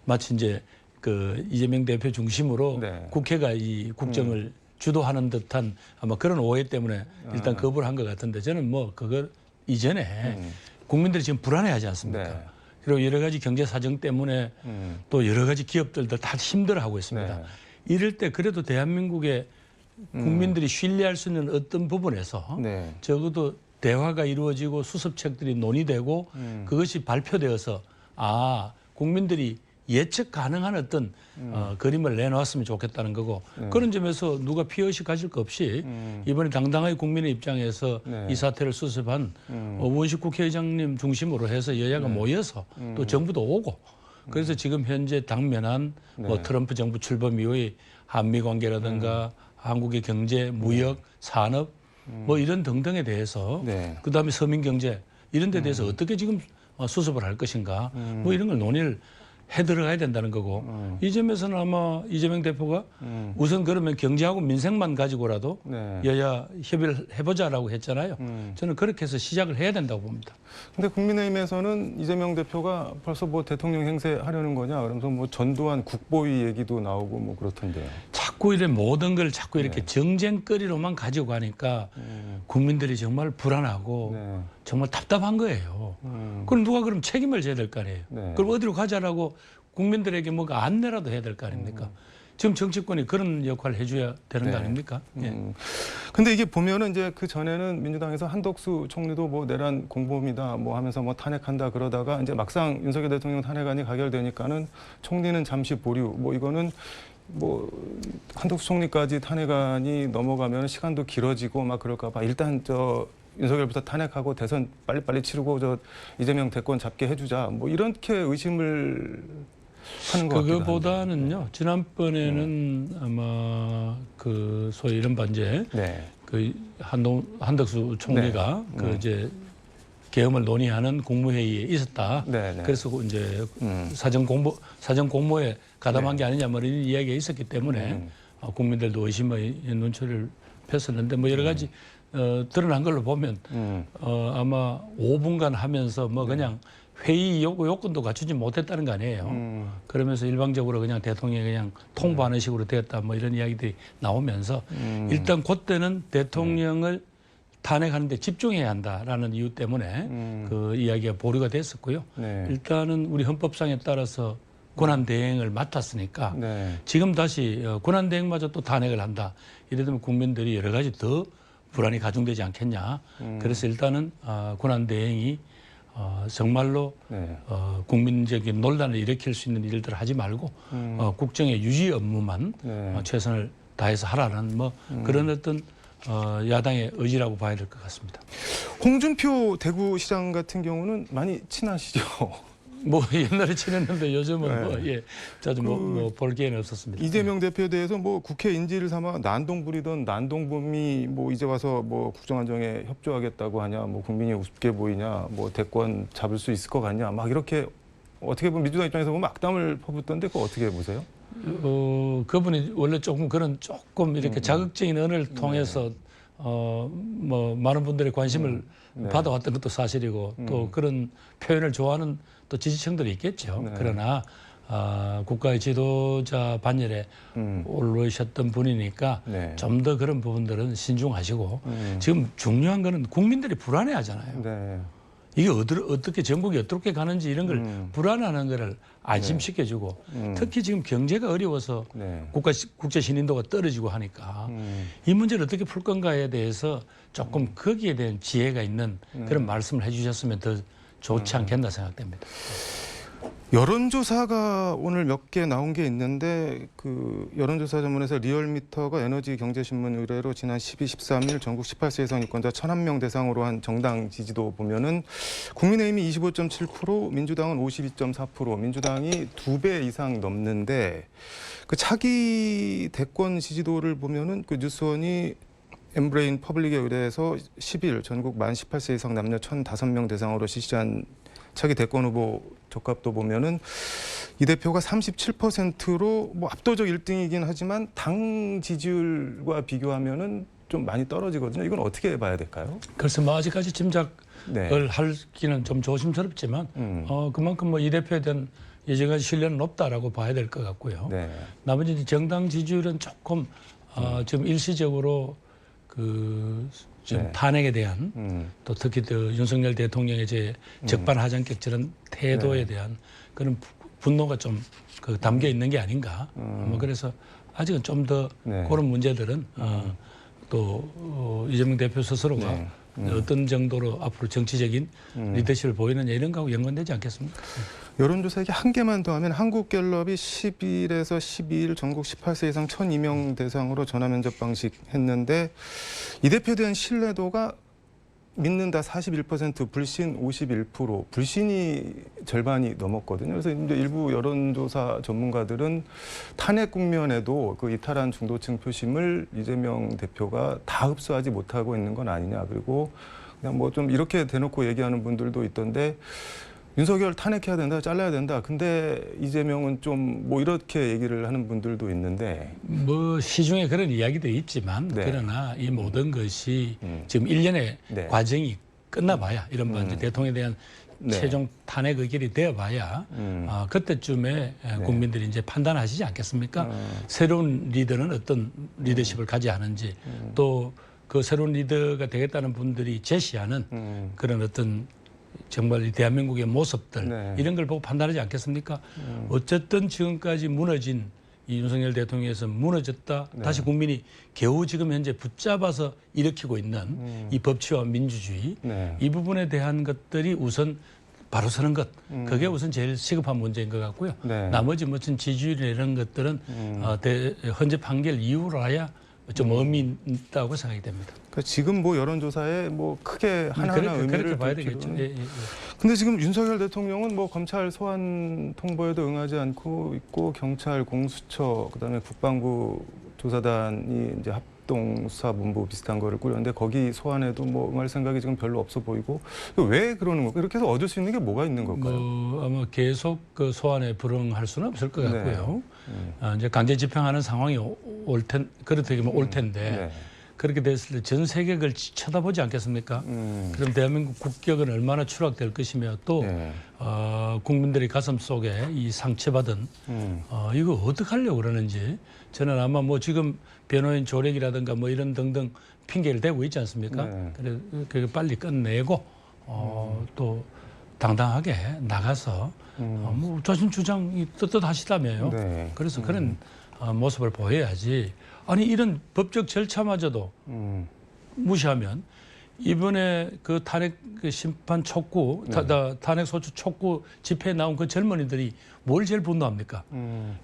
마치 이제 그 이재명 대표 중심으로 네. 국회가 이 국정을 주도하는 듯한 아마 그런 오해 때문에 일단 거부를 한 것 같은데 저는 뭐 그걸 이전에 국민들이 지금 불안해하지 않습니까? 네. 그리고 여러 가지 경제 사정 때문에 또 여러 가지 기업들도 다 힘들어하고 있습니다. 네. 이럴 때 그래도 대한민국의 국민들이 신뢰할 수 있는 어떤 부분에서 네. 적어도 대화가 이루어지고 수습책들이 논의되고 그것이 발표되어서 국민들이 예측 가능한 어떤 그림을 내놓았으면 좋겠다는 거고 그런 점에서 누가 피의식 가질 거 없이 이번에 당당하게 국민의 입장에서 네. 이 사태를 수습한 원식 국회의장님 중심으로 해서 여야가 모여서 또 정부도 오고 그래서 지금 현재 당면한 뭐 트럼프 정부 출범 이후의 한미 관계라든가 한국의 경제, 무역, 산업 뭐 이런 등등에 대해서 네. 그다음에 서민 경제 이런 데 대해서 어떻게 지금 수습을 할 것인가 뭐 이런 걸 논의를 해 들어가야 된다는 거고 이 점에서는 아마 이재명 대표가 우선 그러면 경제하고 민생만 가지고라도 네. 여야 협의를 해보자라고 했잖아요. 저는 그렇게 해서 시작을 해야 된다고 봅니다. 근데 국민의힘에서는 이재명 대표가 벌써 뭐 대통령 행세하려는 거냐 그러면서 뭐 전두환 국보위 얘기도 나오고 뭐 그렇던데요. 자꾸 이런 모든 걸 자꾸 이렇게 정쟁거리로만 가지고 가니까 국민들이 정말 불안하고 네. 정말 답답한 거예요. 그럼 누가 그럼 책임을 져야 될 거 아니에요. 네. 그럼 어디로 가자라고 국민들에게 뭔가 안내라도 해야 될 거 아닙니까? 지금 정치권이 그런 역할을 해줘야 되는 거 아닙니까? 예. 근데 이게 보면은 이제 그 전에는 민주당에서 한덕수 총리도 뭐 내란 공범이다 뭐 하면서 뭐 탄핵한다 그러다가 이제 막상 윤석열 대통령 탄핵안이 가결되니까는 총리는 잠시 보류 뭐 이거는 뭐 한덕수 총리까지 탄핵안이 넘어가면 시간도 길어지고 막 그럴까 봐 일단 저 윤석열부터 탄핵하고 대선 빨리빨리 치르고 저 이재명 대권 잡게 해주자 뭐 이렇게 의심을 하는 것 같기도 그거보다는요. 지난번에는 아마 그 소위 이런 반제 네. 그 한덕수 총리가 네. 그 이제 계엄을 논의하는 국무회의에 있었다. 네, 네. 그래서 이제 사전 공모에 가담한 게 아니냐 뭐 이런 이야기가 있었기 때문에 국민들도 의심의 눈초리를 폈었는데 뭐 여러 가지 드러난 걸로 보면 아마 5분간 하면서 뭐 그냥 회의 요건도 갖추지 못했다는 거 아니에요. 그러면서 일방적으로 그냥 대통령이 그냥 통보하는 식으로 되었다 뭐 이런 이야기들이 나오면서 일단 그때는 대통령을 탄핵하는 데 집중해야 한다라는 이유 때문에 그 이야기가 보류가 됐었고요. 네. 일단은 우리 헌법상에 따라서 권한 대행을 맡았으니까 네. 지금 다시 권한 대행마저 또 탄핵을 한다. 이래 되면 국민들이 여러 가지 더 불안이 가중되지 않겠냐. 그래서 일단은 권한 대행이 정말로 네. 국민적인 논란을 일으킬 수 있는 일들을 하지 말고 국정의 유지 업무만 네. 최선을 다해서 하라는 뭐 그런 어떤 야당의 의지라고 봐야 될 것 같습니다. 홍준표 대구시장 같은 경우는 많이 친하시죠? 뭐 옛날에 친했는데 요즘은 네. 뭐 예, 자주 뭐 볼 기회는 없었습니다. 이재명 대표에 대해서 뭐 국회 인지를 삼아 난동 부리던 난동범이 뭐 이제 와서 뭐 국정안정에 협조하겠다고 하냐, 뭐 국민이 우습게 보이냐, 뭐 대권 잡을 수 있을 것 같냐, 막 이렇게 어떻게 보면 민주당 입장에서 보면 악담을 퍼붓던데 그거 어떻게 보세요? 그분이 원래 조금 이렇게 자극적인 언어를 통해서 뭐 많은 분들의 관심을 받아왔던 것도 사실이고 또 그런 표현을 좋아하는 또 지지층들이 있겠죠. 네. 그러나 국가의 지도자 반열에 오르셨던 분이니까 네. 좀 더 그런 부분들은 신중하시고 지금 중요한 거는 국민들이 불안해하잖아요. 네. 이게 어떻게 전국이 어떻게 가는지 이런 걸 불안하는 거를 안심시켜주고 특히 지금 경제가 어려워서 네. 국제 신인도가 떨어지고 하니까 이 문제를 어떻게 풀 건가에 대해서 조금 거기에 대한 지혜가 있는 그런 말씀을 해주셨으면 더 좋지 않겠나 생각됩니다. 여론조사가 오늘 몇 개 나온 게 있는데 그 여론조사 전문에서 리얼미터가 에너지경제신문 의뢰로 지난 12, 13일 전국 18세 이상 유권자 1,000명 대상으로 한 정당 지지도 보면은 국민의힘이 25.7%, 민주당은 52.4%, 민주당이 2배 이상 넘는데 그 차기 대권 지지도를 보면은 그 뉴스원이 엠브레인 퍼블릭에 의뢰해서 10일 전국 만 18세 이상 남녀 1,005명 대상으로 실시한 차기 대권 후보 적합도 보면은 이 대표가 37%로 뭐 압도적 1등이긴 하지만 당 지지율과 비교하면은 좀 많이 떨어지거든요. 이건 어떻게 봐야 될까요? 글쎄 뭐 아직까지 짐작을 네. 하기는 좀 조심스럽지만 그만큼 뭐 이 대표에 대한 예전까지 신뢰는 높다라고 봐야 될 것 같고요. 네. 나머지 이제 정당 지지율은 조금 지금 일시적으로 좀 네. 탄핵에 대한 또 특히 윤석열 대통령의 이제 적반하장격 저런 태도에 대한 그런 분노가 좀 담겨 있는 게 아닌가. 뭐 그래서 아직은 좀 더 네. 그런 문제들은 또 이재명 대표 스스로가 네. 어떤 정도로 앞으로 정치적인 리더십을 보이느냐 이런 거하고 연관되지 않겠습니까? 여론조사에게 한 개만 더 하면 한국갤럽이 10일에서 12일 전국 18세 이상 1,002명 대상으로 전화면접 방식 했는데 이 대표에 대한 신뢰도가 믿는다 41%, 불신 51%, 불신이 절반이 넘었거든요. 그래서 이제 일부 여론조사 전문가들은 탄핵 국면에도 그 이탈한 중도층 표심을 이재명 대표가 다 흡수하지 못하고 있는 건 아니냐. 그리고 그냥 뭐 좀 이렇게 대놓고 얘기하는 분들도 있던데 윤석열 탄핵해야 된다, 잘라야 된다. 근데 이재명은 좀 뭐 이렇게 얘기를 하는 분들도 있는데 뭐 시중에 그런 이야기도 있지만 네. 그러나 이 모든 것이 지금 1년의 네. 과정이 끝나봐야 이른바 이제 대통령에 대한 네. 최종 탄핵 의결이 되어봐야 그때쯤에 국민들이 이제 판단하시지 않겠습니까? 새로운 리더는 어떤 리더십을 가져야 하는지 또 그 새로운 리더가 되겠다는 분들이 제시하는 그런 어떤 정말 이 대한민국의 모습들 네. 이런 걸 보고 판단하지 않겠습니까? 어쨌든 지금까지 무너진 이 윤석열 대통령에서 무너졌다. 네. 다시 국민이 겨우 지금 현재 붙잡아서 일으키고 있는 이 법치와 민주주의 네. 이 부분에 대한 것들이 우선 바로 서는 것 그게 우선 제일 시급한 문제인 것 같고요. 네. 나머지 무슨 지지율이나 이런 것들은 헌재 판결 이후로야 좀 의미 있다고 생각이 됩니다. 그러니까 지금 뭐 여론조사에 뭐 크게 하나하나 의미를 그렇게 봐야 둘 되겠죠. 필요는- 예, 예, 예. 근데 지금 윤석열 대통령은 뭐 검찰 소환 통보에도 응하지 않고 있고 경찰 공수처 그다음에 국방부 조사단이 이제 합동수사본부 비슷한 거를 꾸렸는데 거기 소환에도 뭐 응할 생각이 지금 별로 없어 보이고 왜 그러는 걸까요? 이렇게 해서 얻을 수 있는 게 뭐가 있는 걸까요? 뭐 아마 계속 그 소환에 불응할 수는 없을 것 네. 같고요. 이제 강제 집행하는 상황이 그렇게 올 텐데 네. 그렇게 됐을 때 전 세계가 그걸 쳐다보지 않겠습니까? 그럼 대한민국 국격은 얼마나 추락될 것이며 또 네. 국민들의 가슴 속에 이 상처받은 이거 어떻게 하려고 그러는지 저는 아마 뭐 지금 변호인 조력이라든가 뭐 이런 등등 핑계를 대고 있지 않습니까? 네. 그래서 그걸 빨리 끝내고 또 당당하게 나가서 뭐 자신 주장이 떳떳하시다며요. 네. 그래서 그런 모습을 보여야지. 아니 이런 법적 절차마저도 무시하면 이번에 그 탄핵 그 심판 촉구, 탄핵 소추 촉구 집회에 나온 그 젊은이들이 뭘 제일 분노합니까?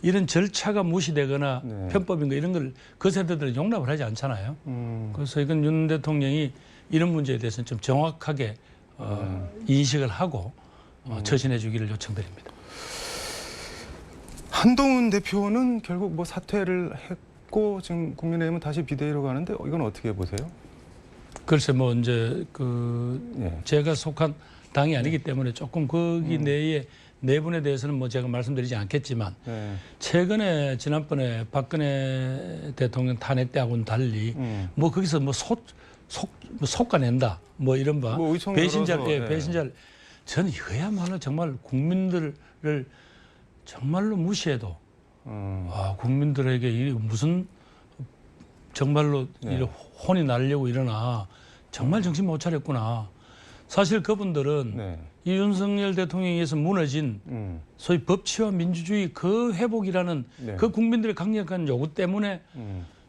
이런 절차가 무시되거나 네. 편법인 거 이런 걸 그 세대들은 용납을 하지 않잖아요. 그래서 이건 윤 대통령이 이런 문제에 대해서는 좀 정확하게 인식을 하고 처신해 주기를 요청드립니다. 한동훈 대표는 결국 뭐 사퇴를 했고 지금 국민의힘은 다시 비대위로 가는데 이건 어떻게 보세요? 글쎄 뭐 이제 예. 제가 속한 당이 아니기 때문에 조금 거기 내에 내분에 대해서는 뭐 제가 말씀드리지 않겠지만 네. 최근에 지난번에 박근혜 대통령 탄핵 때하고는 달리 뭐 거기서 뭐 속가낸다 뭐 이런 바 뭐 의총 배신자를 열어서, 네. 배신자를 저는 이거야말로 정말 국민들을 정말로 무시해도 국민들에게 이 무슨 정말로 네. 이 혼이 나려고 일어나 정말 정신 못 차렸구나. 사실 그분들은 네. 이 윤석열 대통령에 의해서 무너진 소위 법치와 민주주의 그 회복이라는 네. 그 국민들의 강력한 요구 때문에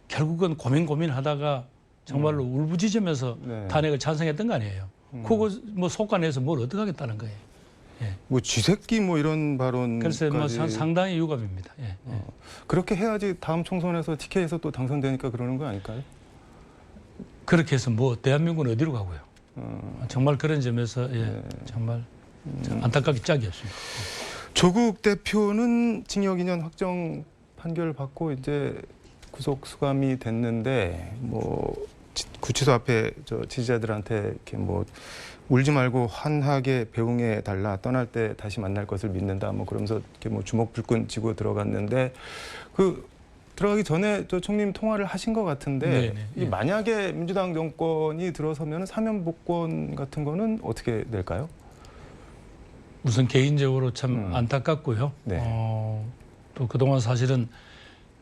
결국은 고민하다가 정말로 울부짖으면서 네. 탄핵을 찬성했던 거 아니에요. 그거 뭐 속관해서 뭘 어떡하겠다는 거예요. 뭐 쥐새끼 뭐 이런 발언까지 그래서 뭐 상당히 유감입니다. 예. 그렇게 해야지 다음 총선에서 TK에서 또 당선되니까 그러는 거 아닐까요? 그렇게 해서 뭐 대한민국은 어디로 가고요. 정말 그런 점에서 정말 안타깝게 짝이 없습니다. 조국 대표는 징역 2년 확정 판결을 받고 이제 구속 수감이 됐는데 뭐 구치소 앞에 저 지지자들한테 이렇게 뭐 울지 말고 환하게 배웅해 달라, 떠날 때 다시 만날 것을 믿는다, 뭐 그러면서 이렇게 뭐 주먹 불끈 쥐고 들어갔는데 그 들어가기 전에 저 총리님 통화를 하신 것 같은데 네네. 이 만약에 민주당 정권이 들어서면 사면 복권 같은 거는 어떻게 될까요? 우선 개인적으로 참 안타깝고요. 네. 또 그동안 사실은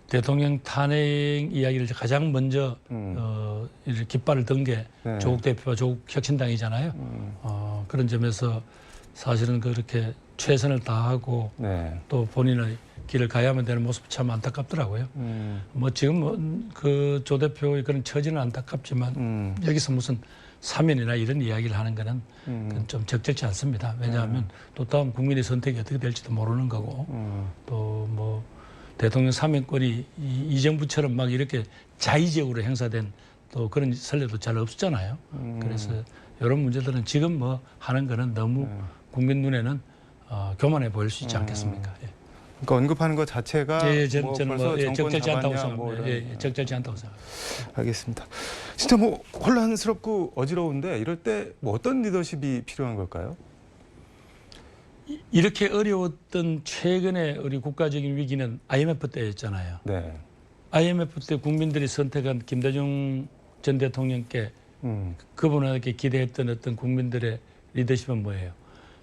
대통령 탄핵 이야기를 가장 먼저 이렇게 깃발을 든 게 네. 조국 대표와 조국 혁신당이잖아요. 그런 점에서 사실은 그렇게 최선을 다하고 네. 또 본인의 길을 가야만 되는 모습 참 안타깝더라고요. 뭐 지금 그 조 대표의 그런 처지는 안타깝지만 여기서 무슨 사면이나 이런 이야기를 하는 거는 그건 좀 적절치 않습니다. 왜냐하면 또 다음 국민의 선택이 어떻게 될지도 모르는 거고 또 뭐 대통령 사면권이 이 정부처럼 막 이렇게 자의적으로 행사된 또 그런 선례도 잘 없었잖아요. 그래서 이런 문제들은 지금 뭐 하는 거는 너무 국민 눈에는 교만해 보일 수 있지 않겠습니까? 예. 그러니까 언급하는 것 자체가 뭐 저는 벌써 정권 적절치 않다고 잡았냐, 뭐 생각합니다. 이런. 적절치 않다고 생각합니다. 알겠습니다. 진짜 뭐 혼란스럽고 어지러운데 이럴 때 뭐 어떤 리더십이 필요한 걸까요? 이렇게 어려웠던 최근에 우리 국가적인 위기는 IMF 때였잖아요. 네. IMF 때 국민들이 선택한 김대중 전 대통령께 그분에게 기대했던 어떤 국민들의 리더십은 뭐예요?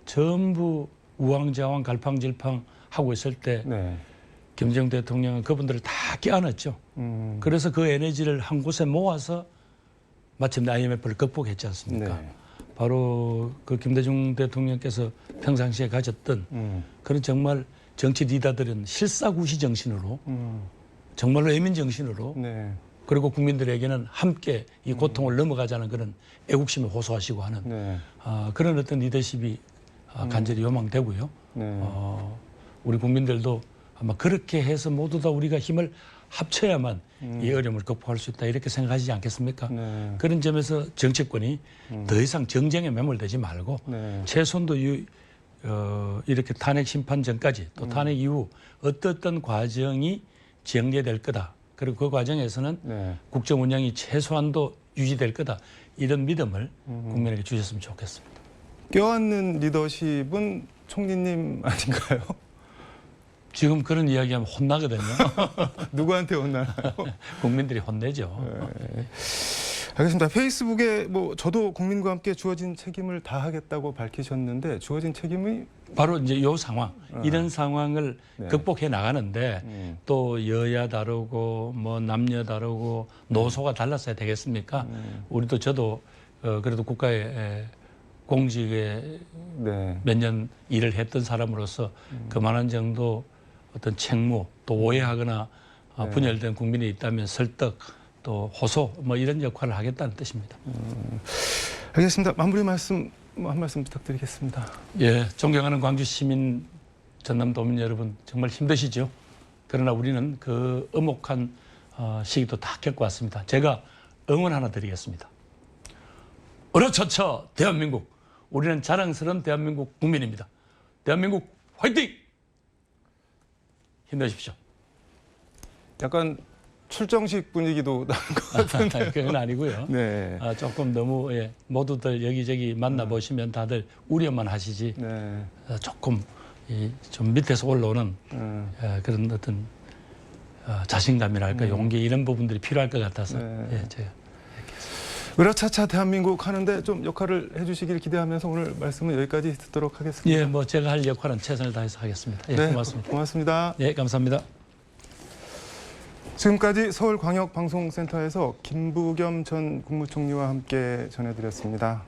전부 우왕좌왕 갈팡질팡 하고 있을 때 네. 김대중 대통령은 그분들을 다 껴안았죠. 그래서 그 에너지를 한 곳에 모아서 마침내 IMF를 극복했지 않습니까? 네. 바로 그 김대중 대통령께서 평상시에 가졌던 그런 정말 정치 리더들은 실사구시 정신으로 정말로 애민 정신으로 네. 그리고 국민들에게는 함께 이 고통을 넘어가자는 그런 애국심을 호소하시고 하는 네. 그런 어떤 리더십이 간절히 요망되고요. 네. 우리 국민들도 아마 그렇게 해서 모두 다 우리가 힘을 합쳐야만 이 어려움을 극복할 수 있다 이렇게 생각하시지 않겠습니까? 네. 그런 점에서 정치권이 더 이상 정쟁에 매몰되지 말고 네. 최소한도 이렇게 탄핵 심판 전까지 또 탄핵 이후 어떤 과정이 전개될 거다. 그리고 그 과정에서는 네. 국정 운영이 최소한도 유지될 거다. 이런 믿음을 국민에게 주셨으면 좋겠습니다. 껴안는 리더십은 총리님 아닌가요? 지금 그런 이야기하면 혼나거든요. 누구한테 혼나나요? 국민들이 혼내죠. 알겠습니다. 페이스북에 뭐 저도 국민과 함께 주어진 책임을 다하겠다고 밝히셨는데 주어진 책임이 바로 이제 요 상황, 이런 상황을 네. 극복해 나가는데 또 여야 다르고 뭐 남녀 다르고 노소가 달랐어야 되겠습니까? 우리도 저도 그래도 국가의 공직에 네. 몇 년 일을 했던 사람으로서 그만한 정도 어떤 책무 또 오해하거나 분열된 국민이 있다면 설득 또 호소 뭐 이런 역할을 하겠다는 뜻입니다. 알겠습니다. 마무리 말씀 한 말씀 부탁드리겠습니다. 예, 존경하는 광주 시민, 전남도민 여러분 정말 힘드시죠? 그러나 우리는 그 엄혹한 시기도 다 겪고 왔습니다. 제가 응원 하나 드리겠습니다. 어려쳐쳐 대한민국, 우리는 자랑스러운 대한민국 국민입니다. 대한민국 화이팅! 힘내십시오. 약간 출정식 분위기도 나는 것 같은데. 그건 아니고요. 네. 조금 너무 모두들 여기저기 만나보시면 다들 우려만 하시지 네. 조금 좀 밑에서 올라오는 그런 어떤 자신감이랄까 용기 이런 부분들이 필요할 것 같아서 제가 으라차차 대한민국 하는데 좀 역할을 해주시길 기대하면서 오늘 말씀은 여기까지 듣도록 하겠습니다. 예, 뭐 제가 할 역할은 최선을 다해서 하겠습니다. 예, 네, 고맙습니다. 고맙습니다. 예, 감사합니다. 지금까지 서울광역방송센터에서 김부겸 전 국무총리와 함께 전해드렸습니다.